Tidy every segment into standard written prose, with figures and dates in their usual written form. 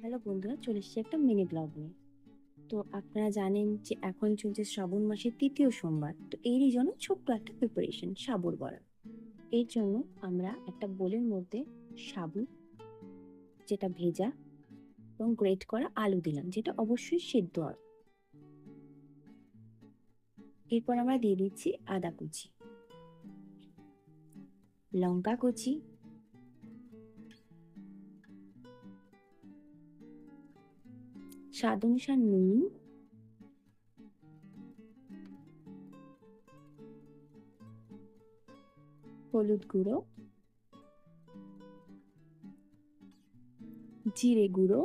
Hello বন্ধুরা, চলে এসেছি একটা মিনি ব্লগ নিয়ে। তো আপনারা জানেন যে এখন চলছে শ্রাবণ মাসের তৃতীয় সোমবার। তো এরই জন্য ছোট্ট একটা প্রিপারেশন সাবুর বড়া। এর জন্য আমরা একটা বোলের মধ্যে সাবু, যেটা ভেজা, এবং গ্রেট করা আলু দিলাম, যেটা অবশ্যই সিদ্ধ হয়। এরপর আমরা দিয়ে দিচ্ছি আদা কুচি, লঙ্কা কুচি, স্বাদ অনুসার নুন, হলুদ গুঁড়ো, জিরে গুঁড়ো,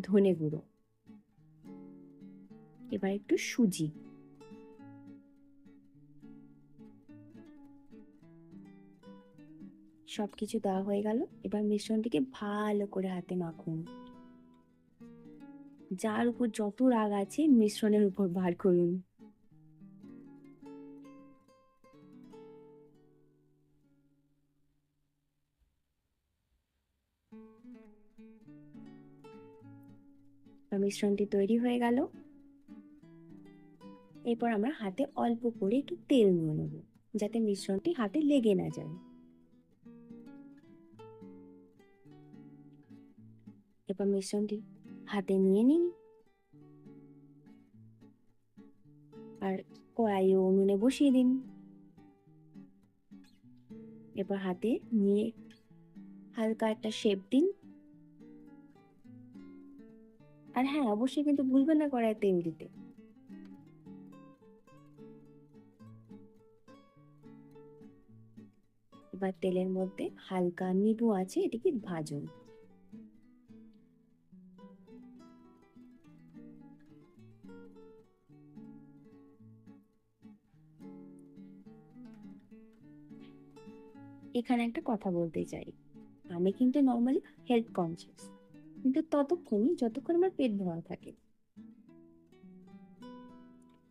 ধনে গুঁড়ো, এবার একটু সুজি। সবকিছু দেওয়া হয়ে গেল। এবার মিশ্রণটিকে ভালো করে হাতে মাখুন। যার উপর যত রাগ আছে মিশ্রণের উপর বার করুন। মিশ্রণটি তৈরি হয়ে গেল। এরপর আমরা হাতে অল্প করে একটু তেল নিয়ে নেব, যাতে মিশ্রণটি হাতে লেগে না যায়। এরপর মিশ্রণটি হাতে নিয়ে নিন, আর কড়াই ও উনুনে বসিয়ে দিন। এরপর হাতে নিয়ে হালকা একটা শেপ দিন। আর হ্যাঁ, অবশ্যই কিন্তু ভুলবেন না কড়াইয়ে তেল দিতে। এবার তেলের মধ্যে হালকা নিবু আছে, এটিকে ভাজুন। এখানে একটা কথা বলতে চাই, আমি কিন্তু নর্মালি হেলথ কনসিয়াস, কিন্তু ততক্ষণই যতক্ষণ আমার পেট ভরা থাকে।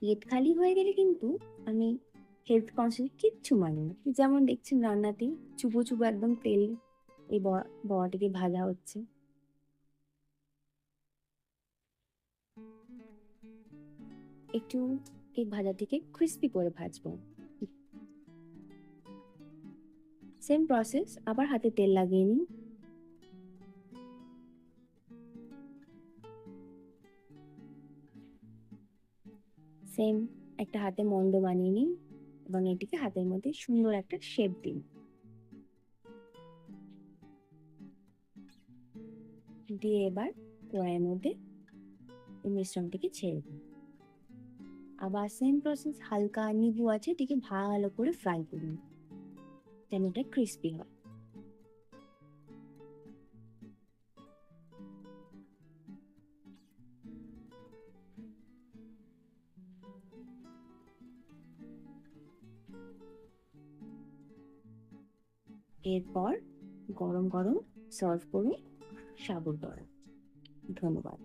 পেট খালি হয়ে গেলে কিন্তু আমি হেলথ কনসিয়াস কিচ্ছু মানি না। যেমন দেখছেন রান্নাতে চুপো চুপো একদম তেল এই বড়াটিকে ভাজা হচ্ছে। একটু এই ভাজাটিকে ক্রিস্পি করে ভাজবো। সেম প্রসেস, আবার হাতে তেল লাগিয়ে নিন। সেম একটা হাতে মন্ড বানিয়ে নিন এবং এটিকে হাতের মধ্যে সুন্দর একটা শেপ দিন। দিয়ে এবার কড়াইয়ের মধ্যে এই মিশ্রণটিকে ছেড়ে দিন। আবার সেম প্রসেস, হালকা নিবু আছে, এটিকে ভালো করে ফ্রাই করুন যেন এটা ক্রিস্পি হয়। এরপর গরম গরম সার্ভ করুন সাবুর বড়া। ধন্যবাদ।